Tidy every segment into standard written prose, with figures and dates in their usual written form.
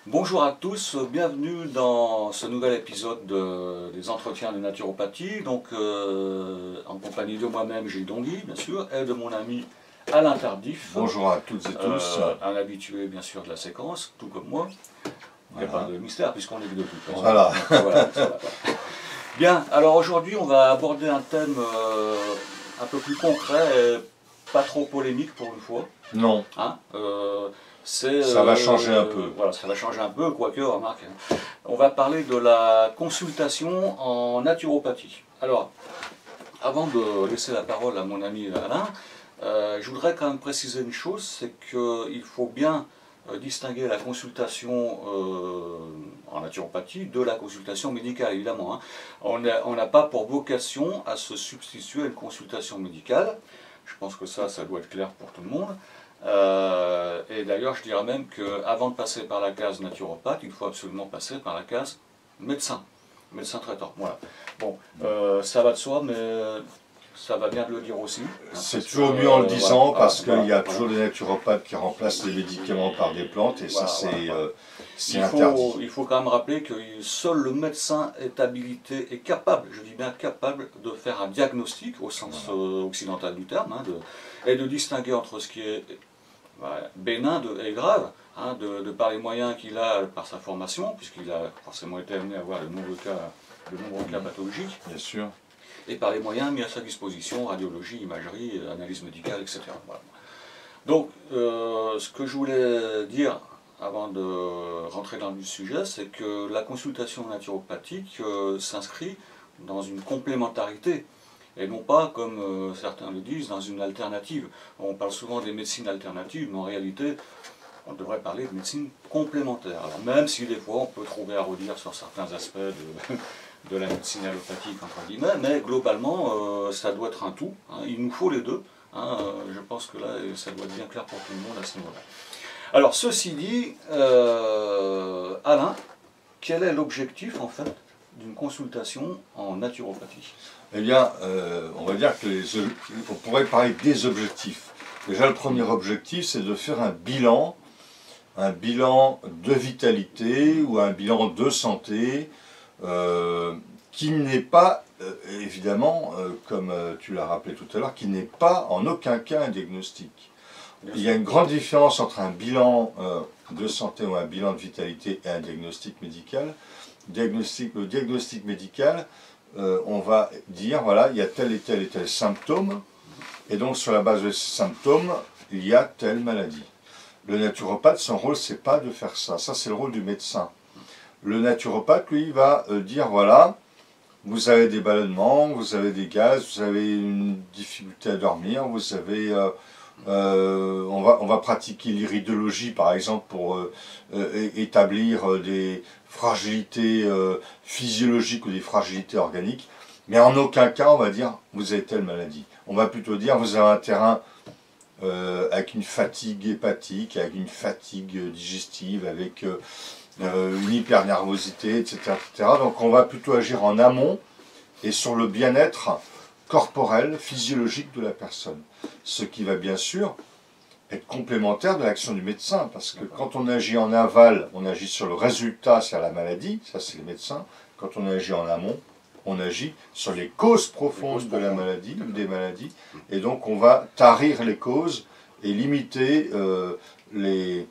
Bonjour à tous, bienvenue dans ce nouvel épisode des entretiens de naturopathie, donc en compagnie de moi-même Gilles Donguy, bien sûr, et de mon ami Alain Tardif. Bonjour à toutes et tous. Un habitué bien sûr de la séquence, tout comme moi. Il n'y a pas de mystère puisqu'on est que de toute façon. Voilà. Donc, voilà, ça va. Bien, alors aujourd'hui on va aborder un thème un peu plus concret et pas trop polémique pour une fois. Non. Hein, ça va changer un peu. Voilà, ça va changer un peu, quoique, remarque. On va parler de la consultation en naturopathie. Alors, avant de laisser la parole à mon ami Alain, je voudrais quand même préciser une chose, c'est qu'il faut bien distinguer la consultation en naturopathie de la consultation médicale, évidemment. Hein. On n'a pas pour vocation à se substituer à une consultation médicale. Je pense que ça doit être clair pour tout le monde. Et d'ailleurs, je dirais même qu'avant de passer par la case naturopathe, il faut absolument passer par la case médecin traitant. Voilà. Bon, ça va de soi, mais ça va bien de le dire aussi. Hein, c'est toujours mieux en le disant, voilà, parce qu'il y a toujours des naturopathes qui remplacent les médicaments par des plantes, et ça c'est interdit. Il faut quand même rappeler que seul le médecin est habilité et capable, je dis bien capable, de faire un diagnostic au sens occidental du terme, hein, et de distinguer entre ce qui est bénin et grave, hein, de par les moyens qu'il a par sa formation, puisqu'il a forcément été amené à voir de nombreux cas pathologiques. Bien sûr. Et par les moyens mis à sa disposition, radiologie, imagerie, analyse médicale, etc. Voilà. Donc, ce que je voulais dire avant de rentrer dans le sujet, c'est que la consultation naturopathique s'inscrit dans une complémentarité, et non pas, comme certains le disent, dans une alternative. On parle souvent des médecines alternatives, mais en réalité, on devrait parler de médecine complémentaire. Alors, même si des fois on peut trouver à redire sur certains aspects de la médecine allopathique, entre guillemets, mais globalement, ça doit être un tout. Hein, il nous faut les deux. Hein, je pense que là, ça doit être bien clair pour tout le monde à ce niveau-là. Alors, ceci dit, Alain, quel est l'objectif, en fait, d'une consultation en naturopathie? Eh bien, on va dire on pourrait parler des objectifs. Déjà, le premier objectif, c'est de faire un bilan de vitalité ou un bilan de santé, qui n'est pas, évidemment, comme tu l'as rappelé tout à l'heure, qui n'est pas en aucun cas un diagnostic. Il y a une grande différence entre un bilan de santé ou un bilan de vitalité et un diagnostic médical. Le diagnostic médical, on va dire, voilà, il y a tel et tel symptôme, et donc sur la base de ces symptômes, il y a telle maladie. Le naturopathe, son rôle, c'est pas de faire ça. Ça, c'est le rôle du médecin. Le naturopathe, lui, va dire, voilà, vous avez des ballonnements, vous avez des gaz, vous avez une difficulté à dormir, vous avez... on va pratiquer l'iridologie, par exemple, pour établir des fragilités physiologiques ou des fragilités organiques. Mais en aucun cas, on va dire, vous avez telle maladie. On va plutôt dire, vous avez un terrain avec une fatigue hépatique, avec une fatigue digestive, avec une hypernervosité, etc., etc. Donc on va plutôt agir en amont et sur le bien-être corporel, physiologique de la personne. Ce qui va bien sûr être complémentaire de l'action du médecin, parce que quand on agit en aval, on agit sur le résultat, c'est-à-dire la maladie, ça c'est les médecins. Quand on agit en amont, on agit sur les causes profondes de la maladie, ou des maladies, et donc on va tarir les causes et limiter les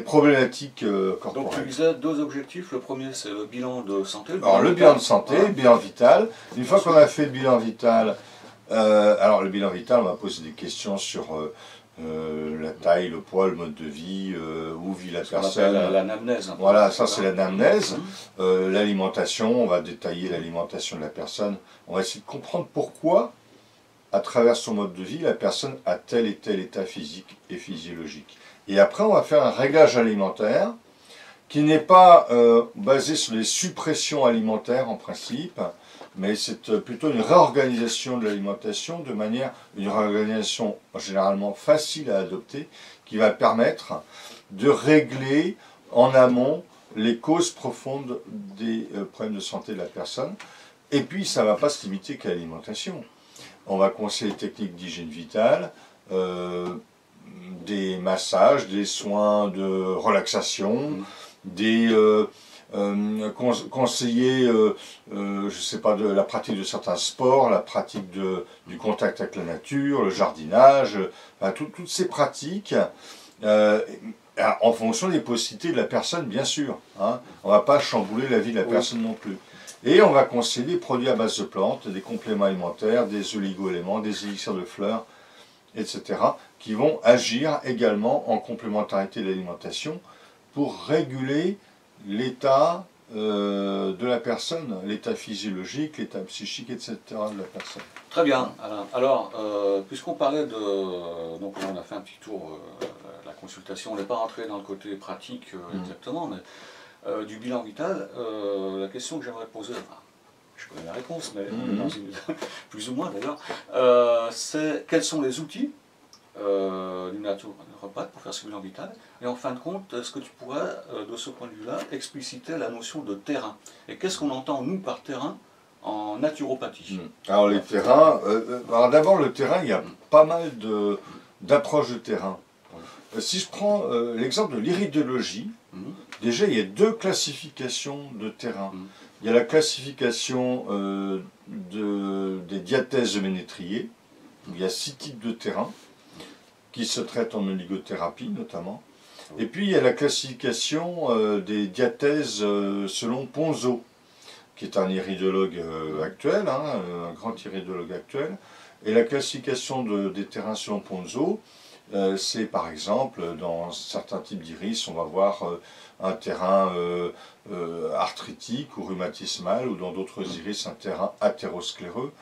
problématiques corporelles. Donc tu disais deux objectifs, le premier c'est le bilan de santé. Alors le bilan de santé, le bilan vital. Une fois qu'on a fait le bilan vital, alors le bilan vital, on va poser des questions sur la taille, le poids, le mode de vie, où vit la personne. L'anamnèse. Voilà, ça c'est l'anamnèse. L'alimentation, on va détailler l'alimentation de la personne. On va essayer de comprendre pourquoi, à travers son mode de vie, la personne a tel et tel état physique et physiologique. Et après, on va faire un réglage alimentaire qui n'est pas basé sur les suppressions alimentaires en principe, mais c'est plutôt une réorganisation de l'alimentation, de manière, une réorganisation généralement facile à adopter, qui va permettre de régler en amont les causes profondes des problèmes de santé de la personne. Et puis, ça ne va pas se limiter qu'à l'alimentation. On va conseiller les techniques d'hygiène vitale, des massages, des soins de relaxation, des conseiller, je sais pas, de la pratique de certains sports, la pratique du contact avec la nature, le jardinage, toutes ces pratiques, en fonction des possibilités de la personne, bien sûr. Hein. On ne va pas chambouler la vie de la personne non plus. Et on va conseiller des produits à base de plantes, des compléments alimentaires, des oligo-éléments, des élixirs de fleurs, etc., qui vont agir également en complémentarité de l'alimentation pour réguler l'état de la personne, l'état physiologique, l'état psychique, etc. de la personne. Très bien. Alors, puisqu'on parlait de... Donc là, on a fait un petit tour de la consultation, on n'est pas rentré dans le côté pratique exactement, mais du bilan vital, la question que j'aimerais poser, enfin, je connais la réponse, mais plus ou moins d'ailleurs, c'est quels sont les outils du naturopathe pour faire ce bilan vital, et en fin de compte, est-ce que tu pourrais, de ce point de vue-là, expliciter la notion de terrain, et qu'est-ce qu'on entend, nous, par terrain, en naturopathie? Alors les terrains, alors d'abord le terrain, il y a pas mal d'approches de terrain. Si je prends l'exemple de l'iridologie, déjà il y a deux classifications de terrain. Il y a la classification des diathèses de Ménétrier, où il y a 6 types de terrains, qui se traitent en oligothérapie notamment. Et puis il y a la classification des diathèses selon Ponzo, qui est un iridologue actuel, un grand iridologue actuel. Et la classification des terrains selon Ponzo, c'est par exemple, dans certains types d'iris, on va voir un terrain arthritique ou rhumatismal, ou dans d'autres iris, un terrain athéroscléreux,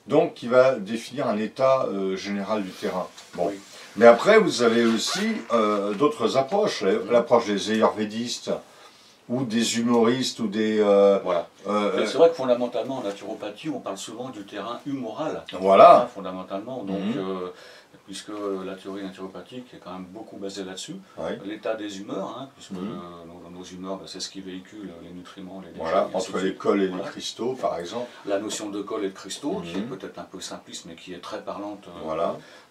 donc qui va définir un état général du terrain. Bon. Mais après, vous avez aussi d'autres approches, l'approche des ayurvédistes, ou des humoristes, ou des... Voilà. C'est vrai que fondamentalement, en naturopathie, on parle souvent du terrain humoral. Voilà. Hein, fondamentalement, donc, puisque la théorie naturopathique est quand même beaucoup basée là-dessus, l'état des humeurs, hein, puisque nos humeurs, c'est ce qui véhicule les nutriments, les déchets. Voilà, entre les cols et les cristaux, par exemple. La notion de col et de cristaux, qui est peut-être un peu simpliste, mais qui est très parlante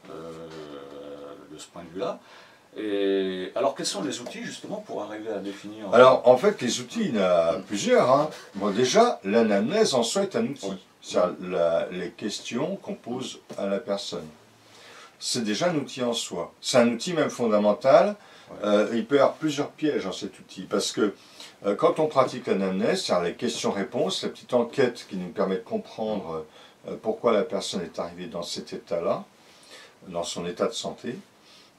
de ce point de vue-là. Et alors, quels sont les outils, justement, pour arriver à définir... Alors, en fait, les outils, il y en a plusieurs. Hein. Bon, déjà, l'anamnèse en soi est un outil. C'est-à-dire les questions qu'on pose à la personne. C'est déjà un outil en soi. C'est un outil même fondamental. Il peut y avoir plusieurs pièges dans cet outil. Parce que quand on pratique l'anamnèse, c'est-à-dire les questions-réponses, la petite enquête qui nous permet de comprendre pourquoi la personne est arrivée dans cet état-là, dans son état de santé,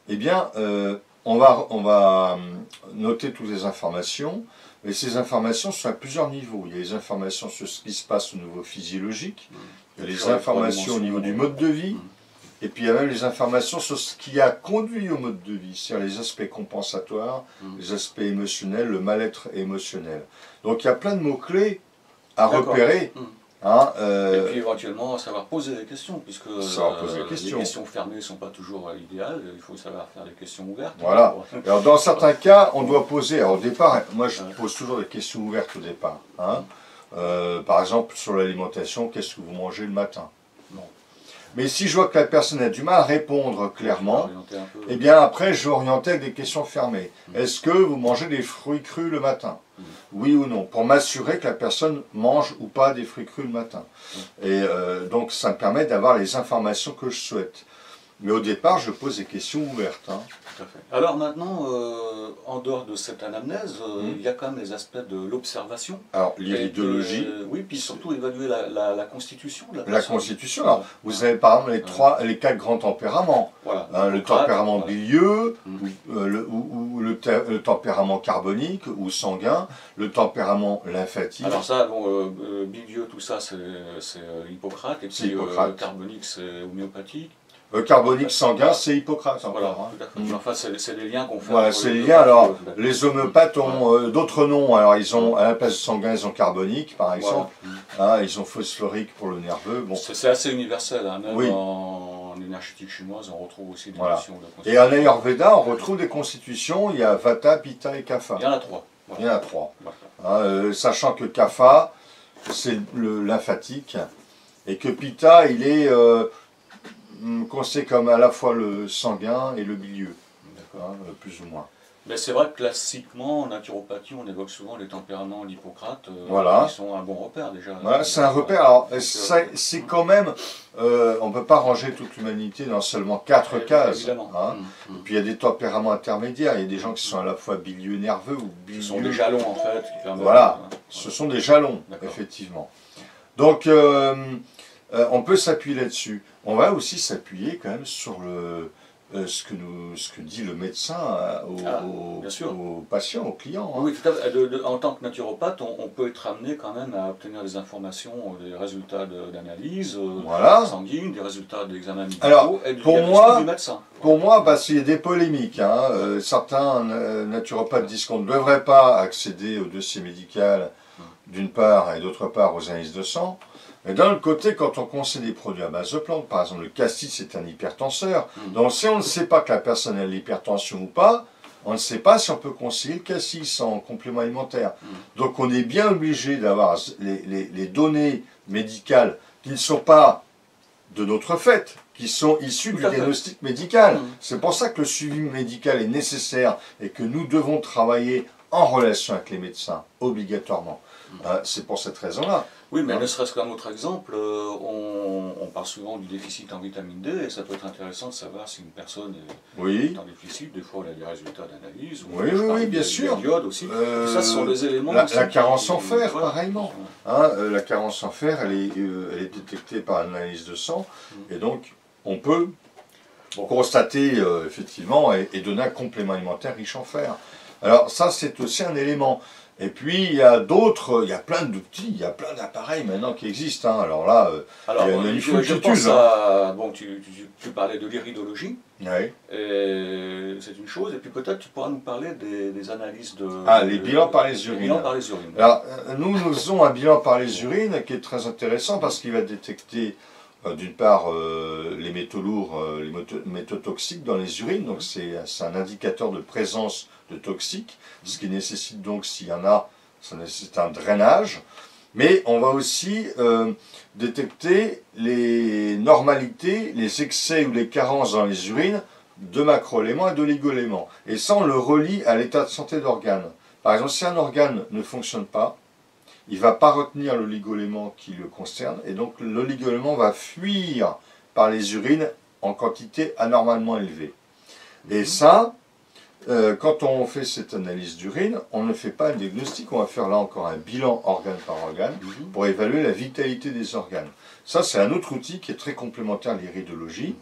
eh bien, on va noter toutes les informations, et ces informations sont à plusieurs niveaux. Il y a les informations sur ce qui se passe au niveau physiologique, il y a les informations au niveau du mode de vie, et puis il y a même les informations sur ce qui a conduit au mode de vie, c'est-à-dire les aspects compensatoires, les aspects émotionnels, le mal-être émotionnel. Donc il y a plein de mots-clés à repérer. Hein, et puis éventuellement savoir poser des questions, puisque les questions fermées ne sont pas toujours idéales, il faut savoir faire des questions ouvertes. Voilà. Alors dans certains cas, on doit poser, alors au départ, moi je pose toujours des questions ouvertes au départ. Hein. Par exemple, sur l'alimentation, qu'est-ce que vous mangez le matin? Mais si je vois que la personne a du mal à répondre clairement, eh bien après je vais orienter avec des questions fermées. Est-ce que vous mangez des fruits crus le matin? Oui ou non? Pour m'assurer que la personne mange ou pas des fruits crus le matin. Et donc ça me permet d'avoir les informations que je souhaite. Mais au départ, je pose des questions ouvertes. Hein. Tout à fait. Alors maintenant, en dehors de cette anamnèse, il y a quand même les aspects de l'observation. Alors l'iridologie. Oui, puis surtout évaluer la constitution de la personne. La constitution. Alors, vous avez par exemple les 4 grands tempéraments. Voilà. Le tempérament bilieux, le tempérament carbonique ou sanguin, le tempérament lymphatique. Alors ça, bon, bilieux, tout ça, c'est Hippocrate, et puis carbonique, c'est homéopathique. Carbonique sanguin, c'est Hippocrate. Voilà, tout à fait. Enfin, c'est des liens qu'on fait. Voilà, c'est les liens. Alors, les homéopathes ont d'autres noms. Alors, ils ont, à la place de sanguin, ils ont carbonique, par exemple. Hein, ils ont phosphorique pour le nerveux. Bon. C'est assez universel. Hein. Même en énergétique chinoise, on retrouve aussi des notions de constitution. Et en Ayurveda, on retrouve des constitutions. Il y a Vata, Pitta et Kapha. Il y en a 3. Voilà. Il y en a 3. Hein, sachant que Kapha, c'est le lymphatique. Et que Pitta, il est... considéré comme à la fois le sanguin et le bilieux, plus ou moins. Mais c'est vrai que classiquement, en naturopathie, on évoque souvent les tempéraments d'Hippocrate, Voilà. qui sont un bon repère déjà. Voilà, c'est un repère. Alors, c'est quand même, on ne peut pas ranger toute l'humanité dans seulement 4 cases. Évidemment. Hein. Et puis il y a des tempéraments intermédiaires, il y a des gens qui sont à la fois bilieux nerveux ou bilieux. Ce sont des jalons en fait. Qui permettent voilà, ce sont des jalons, effectivement. Donc, on peut s'appuyer là-dessus. On va aussi s'appuyer quand même sur ce que dit le médecin aux patients, aux clients. Hein. Oui, tout à fait. En tant que naturopathe, on peut être amené quand même à obtenir des informations, des résultats d'analyse sanguine, des résultats d'examen médicaux et du médecin. Pour moi, il y a des polémiques. Hein. Certains naturopathes disent qu'on ne devrait pas accéder au dossier médical d'une part et d'autre part aux analyses de sang. Mais d'un autre côté, quand on conseille des produits à base de plantes, par exemple le cassis c'est un hypertenseur, donc si on ne sait pas que la personne a l'hypertension ou pas, on ne sait pas si on peut conseiller le cassis en complément alimentaire. Donc on est bien obligé d'avoir les données médicales qui ne sont pas de notre fait, qui sont issues du diagnostic médical. C'est pour ça que le suivi médical est nécessaire et que nous devons travailler en relation avec les médecins, obligatoirement. C'est pour cette raison-là. Oui, mais ne serait-ce qu'un autre exemple, on parle souvent du déficit en vitamine D, et ça peut être intéressant de savoir si une personne est en déficit. Des fois, elle a des résultats d'analyse. Oui, bien sûr. L'iode aussi. Ça, ce sont des éléments. La carence en fer, pareillement. La carence en fer, elle est détectée par l'analyse de sang, et donc on peut constater effectivement et donner un complément alimentaire riche en fer. Alors ça, c'est aussi un élément. Et puis, il y a d'autres, il y a plein d'outils, il y a plein d'appareils maintenant qui existent. Hein. Alors là, il y a une multitude. Je pense à... Bon, tu parlais de l'iridologie, oui. C'est une chose, et puis peut-être tu pourras nous parler des analyses de... les bilans par les urines. Alors, nous faisons un bilan par les urines qui est très intéressant parce qu'il va détecter, d'une part, les métaux lourds, les métaux toxiques dans les urines, donc c'est un indicateur de présence de toxiques, ce qui nécessite donc, s'il y en a, ça nécessite un drainage, mais on va aussi détecter les normalités, les excès ou les carences dans les urines de macroéléments et d'oligoéléments. Et ça, on le relie à l'état de santé d'organe. Par exemple, si un organe ne fonctionne pas, il ne va pas retenir l'oligoélément qui le concerne, et donc l'oligoélément va fuir par les urines en quantité anormalement élevée. Et ça, quand on fait cette analyse d'urine, on ne fait pas un diagnostic, on va faire là encore un bilan organe par organe pour évaluer la vitalité des organes. Ça, c'est un autre outil qui est très complémentaire à l'iridologie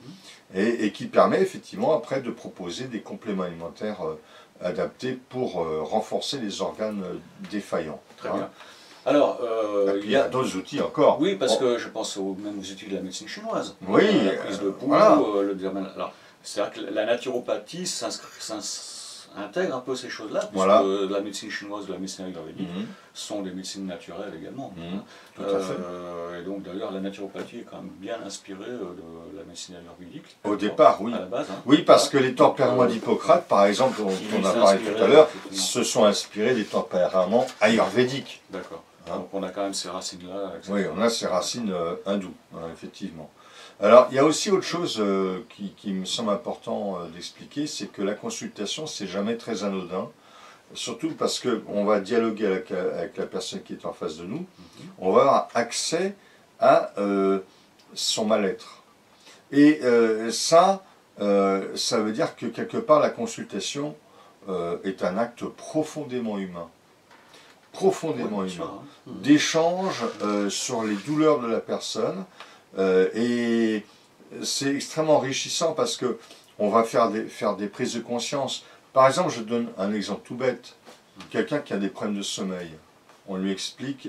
et qui permet effectivement après de proposer des compléments alimentaires adaptés pour renforcer les organes défaillants. Très bien. Alors, il y a d'autres outils encore. Oui, parce que je pense même aux outils de la médecine chinoise. Oui, la prise de pouls, le diamètre. Alors, c'est vrai que la naturopathie intègre un peu ces choses-là, puisque la médecine chinoise, la médecine ayurvédique sont des médecines naturelles également. Tout à fait. Et donc d'ailleurs, la naturopathie est quand même bien inspirée de la médecine ayurvédique. Au départ, oui. À la base, oui, parce que les tempéraments d'Hippocrate, par exemple, dont on a parlé tout à l'heure, se sont inspirés des tempéraments ayurvédiques. D'accord. Donc on a quand même ces racines-là. Oui, on a ces racines hindoues, effectivement. Alors, il y a aussi autre chose qui me semble important d'expliquer, c'est que la consultation, c'est jamais très anodin, surtout parce qu'on va dialoguer avec la personne qui est en face de nous, on va avoir accès à son mal-être. Et ça veut dire que quelque part, la consultation est un acte profondément humain. Profondément humain, d'échange sur les douleurs de la personne, et c'est extrêmement enrichissant parce que on va faire des prises de conscience. Par exemple, je donne un exemple tout bête, quelqu'un qui a des problèmes de sommeil, on lui explique,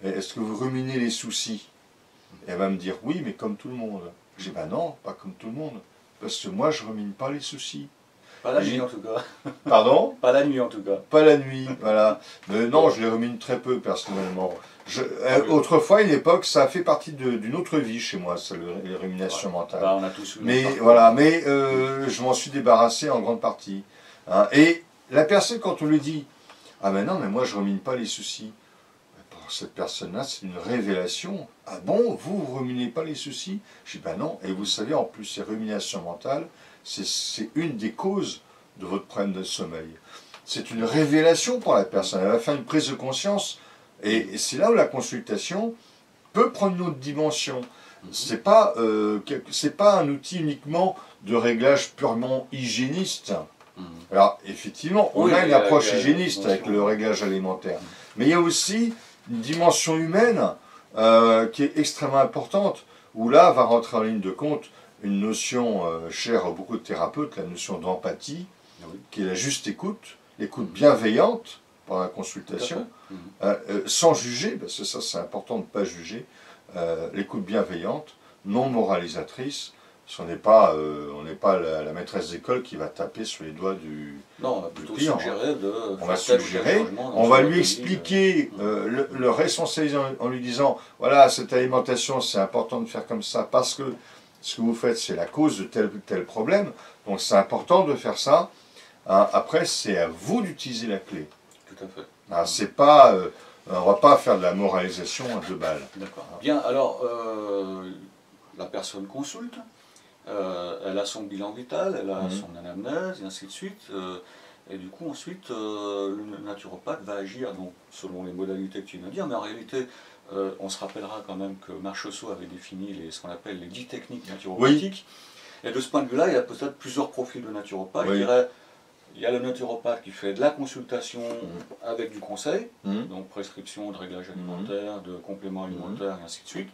est-ce que vous ruminez les soucis? Et elle va me dire, oui, mais comme tout le monde. Je dis, ben non, pas comme tout le monde, parce que moi je rumine pas les soucis. Pas la nuit en tout cas. Pardon? Pas la nuit en tout cas. Pas la nuit, voilà. Mais non, je les rumine très peu personnellement. Autrefois, à une époque, ça a fait partie d'une autre vie chez moi, les ruminations mentales. Bah, on a tous eu je m'en suis débarrassé en grande partie. Hein. Et la personne, quand on lui dit, ah ben non, mais moi je rumine pas les soucis. pour cette personne-là, c'est une révélation. Ah bon, vous ne ruminez pas les soucis? Je dis, ben non. Et vous savez, en plus, ces ruminations mentales, c'est une des causes de votre problème de sommeil. C'est une révélation pour la personne. Elle va faire une prise de conscience. Et c'est là où la consultation peut prendre une autre dimension. C'est pas un outil uniquement de réglage purement hygiéniste. Alors, effectivement, on a une approche hygiéniste avec le réglage alimentaire. Mais il y a aussi une dimension humaine qui est extrêmement importante, où là va rentrer en ligne de compte une notion chère à beaucoup de thérapeutes, la notion d'empathie, qui est la juste écoute, l'écoute bienveillante pendant la consultation, sans juger, parce que ça c'est important de ne pas juger, l'écoute bienveillante, non moralisatrice. On n'est pas la maîtresse d'école qui va taper sur les doigts du Non, on va plutôt client. suggérer de on va suggérer, on va lui expliquer, le responsabiliser en lui disant, voilà, cette alimentation, c'est important de faire comme ça, parce que ce que vous faites, c'est la cause de tel ou tel problème, donc c'est important de faire ça. Hein, après, c'est à vous d'utiliser la clé. Tout à fait. Hein, c'est pas, on ne va pas faire de la moralisation à 2 balles. D'accord. Bien, alors, la personne consulte. Elle a son bilan vital, elle a son anamnèse, et ainsi de suite. Et du coup, ensuite, le naturopathe va agir donc, selon les modalités que tu viens de dire, mais en réalité, on se rappellera quand même que Marchessault avait défini ce qu'on appelle les 10 techniques naturopathiques. Et de ce point de vue-là, il y a peut-être plusieurs profils de naturopathe. Je dirais, il y a le naturopathe qui fait de la consultation avec du conseil, donc prescription de réglage alimentaire, de compléments alimentaires, et ainsi de suite.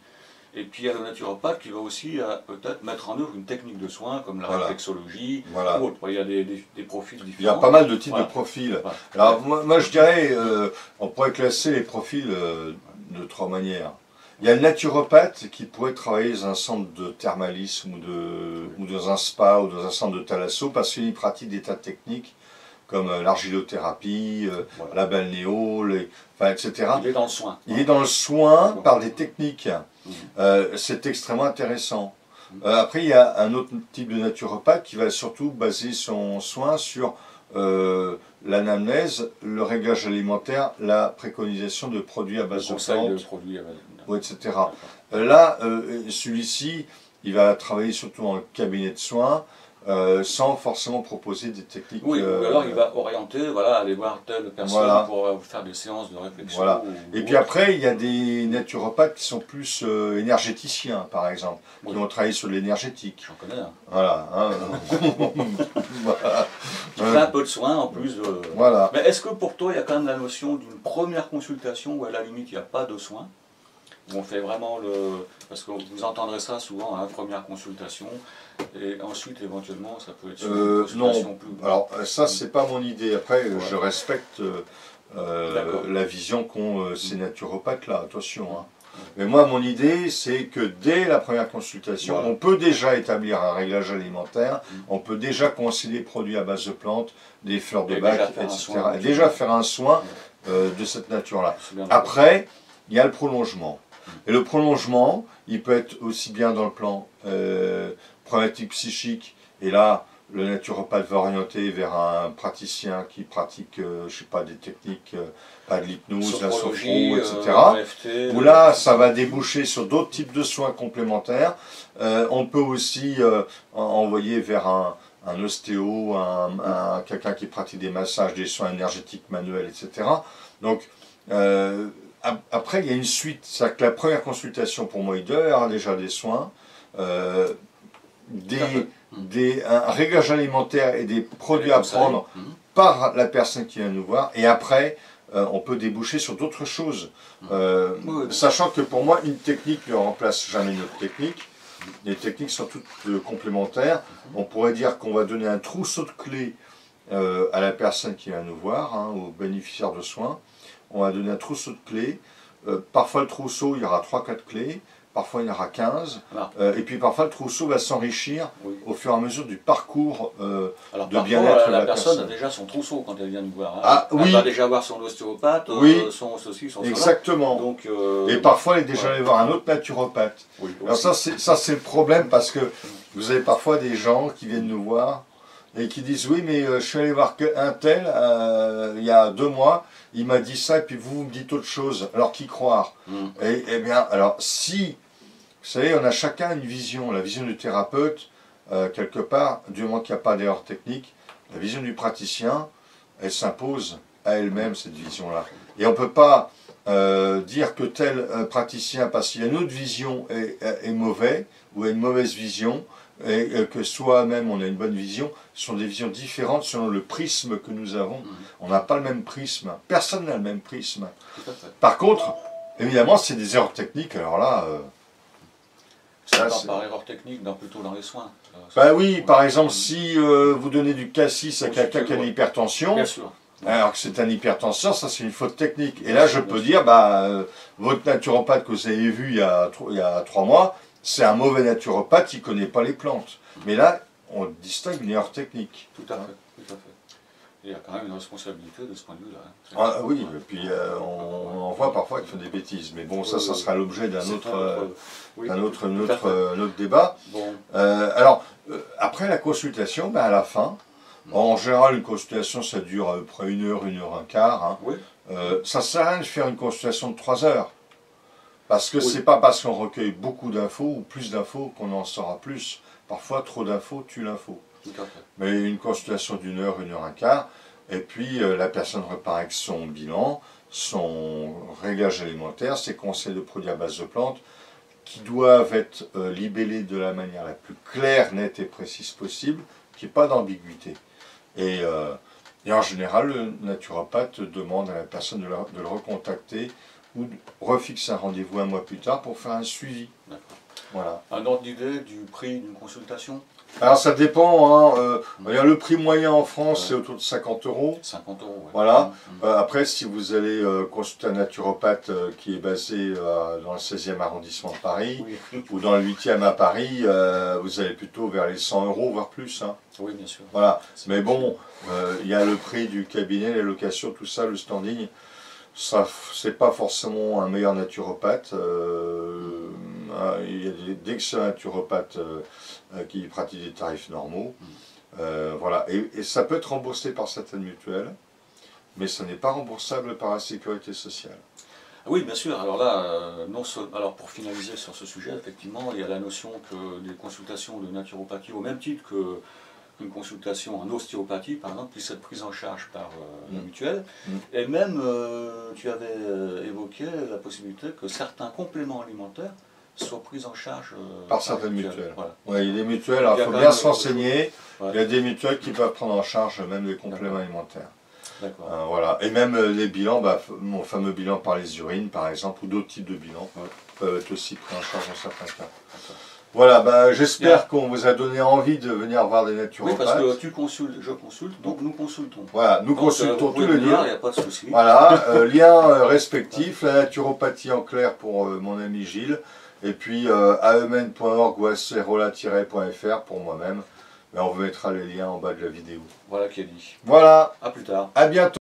Et puis il y a le naturopathe qui va aussi peut-être mettre en œuvre une technique de soins comme la réflexologie ou autre. Il y a des profils différents. Il y a pas mal de types de profils. Alors moi je dirais, on pourrait classer les profils de 3 manières. Il y a le naturopathe qui pourrait travailler dans un centre de thermalisme ou dans un spa ou dans un centre de thalasso parce qu'il pratique des tas de techniques comme l'argilothérapie, la balnéo, etc. Il est dans le soin. Il est dans le soin par des techniques. C'est extrêmement intéressant. Après, il y a un autre type de naturopathe qui va surtout baser son soin sur l'anamnèse, le réglage alimentaire, la préconisation de produits à base de plantes, etc. Là, celui-ci, il va travailler surtout en cabinet de soins, sans forcément proposer des techniques... Oui, ou alors il va orienter, voilà, aller voir telle personne pour faire des séances de réflexion. Voilà. Et puis après, il y a des naturopathes qui sont plus énergéticiens, par exemple, qui vont travailler sur l'énergétique. J'en connais un. Voilà. Hein. Voilà. Qui fait un peu de soin en plus de... Voilà. Mais est-ce que pour toi, il y a quand même la notion d'une première consultation où à la limite, il n'y a pas de soins? Où on fait vraiment le... Parce que vous entendrez ça souvent, hein, première consultation, et ensuite éventuellement ça peut être sur une consultation non. plus... Alors ça c'est pas mon idée, après je respecte la vision qu'ont ces naturopathes là, attention. Hein. Mais moi mon idée c'est que dès la première consultation, on peut déjà établir un réglage alimentaire, on peut déjà conseiller des produits à base de plantes, des fleurs de bac, etc. Et déjà faire un soin de cette nature-là. Après, il y a le prolongement. Et le prolongement, il peut être aussi bien dans le plan problématique psychique, et là, le naturopathe va orienter vers un praticien qui pratique, je sais pas, des techniques, pas de l'hypnose, la sophro, etc. Où là, ça va déboucher sur d'autres types de soins complémentaires. On peut aussi envoyer vers un ostéo, quelqu'un qui pratique des massages, des soins énergétiques manuels, etc. Donc, après, il y a une suite. C'est-à-dire que la première consultation, pour moi, il doit y avoir déjà des soins, un réglage alimentaire et des produits à prendre par la personne qui vient nous voir. Et après, on peut déboucher sur d'autres choses. Sachant que pour moi, une technique ne remplace jamais une autre technique. Les techniques sont toutes complémentaires. On pourrait dire qu'on va donner un trousseau de clés à la personne qui vient nous voir, hein, aux bénéficiaires de soins. On va donner un trousseau de clés. Parfois le trousseau, il y aura 3-4 clés. Parfois il y en aura 15. Et puis parfois le trousseau va s'enrichir au fur et à mesure du parcours de bien-être de la personne a déjà son trousseau quand elle vient nous voir. Hein. Ah, elle va déjà voir son ostéopathe, son ceci, son exactement. Donc, et parfois elle est déjà allée voir un autre naturopathe. Alors ça c'est le problème, parce que vous avez parfois des gens qui viennent nous voir et qui disent oui mais je suis allé voir un tel il y a 2 mois il m'a dit ça, et puis vous me dites autre chose. Alors qui croire? Eh bien, alors si, vous savez, on a chacun une vision. La vision du thérapeute, quelque part, du moment qu'il n'y a pas d'erreur technique, la vision du praticien, elle s'impose à elle-même, cette vision-là. Et on ne peut pas dire que tel praticien, parce qu'il y a une autre vision, est mauvais, ou a une mauvaise vision, et que soi-même on a une bonne vision. Ce sont des visions différentes selon le prisme que nous avons. On n'a pas le même prisme. Personne n'a le même prisme. Par contre, évidemment, c'est des erreurs techniques. Alors là... par erreur technique, plutôt dans les soins. Bah oui, par exemple, si vous donnez du cassis à quelqu'un qui a une hypertension, alors que c'est un hypertenseur, ça c'est une faute technique. Et là, je peux dire, votre naturopathe que vous avez vu il y a 3 mois, c'est un mauvais naturopathe, il ne connaît pas les plantes. Mais là, on distingue une erreur technique. Tout à fait, tout à fait. Il y a quand même une responsabilité de ce point de vue-là. Ah, oui, et puis on en voit parfois qu'ils font des bêtises. Mais bon, ça sera l'objet d'un autre débat. Bon. Alors, après la consultation, à la fin, en général, une consultation, ça dure à peu près 1 heure, 1 heure, un quart. Hein. Oui. Ça ne sert à rien de faire une consultation de 3 heures. Parce que c'est pas parce qu'on recueille beaucoup d'infos ou plus d'infos qu'on en saura plus. Parfois, trop d'infos tue l'info. Mais une consultation d'1 heure, 1 heure, un quart, et puis la personne repart avec son bilan, son réglage alimentaire, ses conseils de produits à base de plantes, qui doivent être libellés de la manière la plus claire, nette et précise possible, qu'il n'y ait pas d'ambiguïté. Et en général, le naturopathe demande à la personne de le recontacter ou de refixer un rendez-vous 1 mois plus tard pour faire un suivi. Voilà. Un ordre d'idée du prix d'une consultation? Alors ça dépend, hein, le prix moyen en France c'est autour de 50 €. 50 €, ouais. Voilà. Après, si vous allez consulter un naturopathe qui est basé dans le 16e arrondissement de Paris, ou dans le 8e à Paris, vous allez plutôt vers les 100 €, voire plus. Hein. Oui, bien sûr. Voilà. Mais bon, il y a le prix du cabinet, les locations, tout ça, le standing. Ça, c'est pas forcément un meilleur naturopathe. Il y a d'excellents naturopathes qui pratiquent des tarifs normaux. Voilà. Et ça peut être remboursé par certaines mutuelles, mais ça n'est pas remboursable par la sécurité sociale. Oui, bien sûr. Alors là, alors pour finaliser sur ce sujet, effectivement, il y a la notion que des consultations de naturopathie, au même titre que une consultation en ostéopathie, par exemple, puisse être prise en charge par la mutuelle. Et même, tu avais évoqué la possibilité que certains compléments alimentaires soient pris en charge par certaines mutuelles. Voilà. Ouais, il y a des mutuelles, alors il faut bien se renseigner. Il y a des mutuelles qui peuvent prendre en charge même les compléments alimentaires. Voilà. Et même les bilans, mon fameux bilan par les urines, par exemple, ou d'autres types de bilans, peuvent être aussi pris en charge dans certains cas. Voilà, j'espère qu'on vous a donné envie de venir voir des naturopathes. Oui, parce que tu consultes, je consulte, donc nous consultons. Voilà, nous consultons tous les deux. Il n'y a pas de souci. Voilà, lien respectif, la naturopathie en clair pour mon ami Gilles, et puis aemen.org ou acerola-.fr pour moi-même. Mais on vous mettra les liens en bas de la vidéo. Voilà qui est dit. Voilà. À plus tard. À bientôt.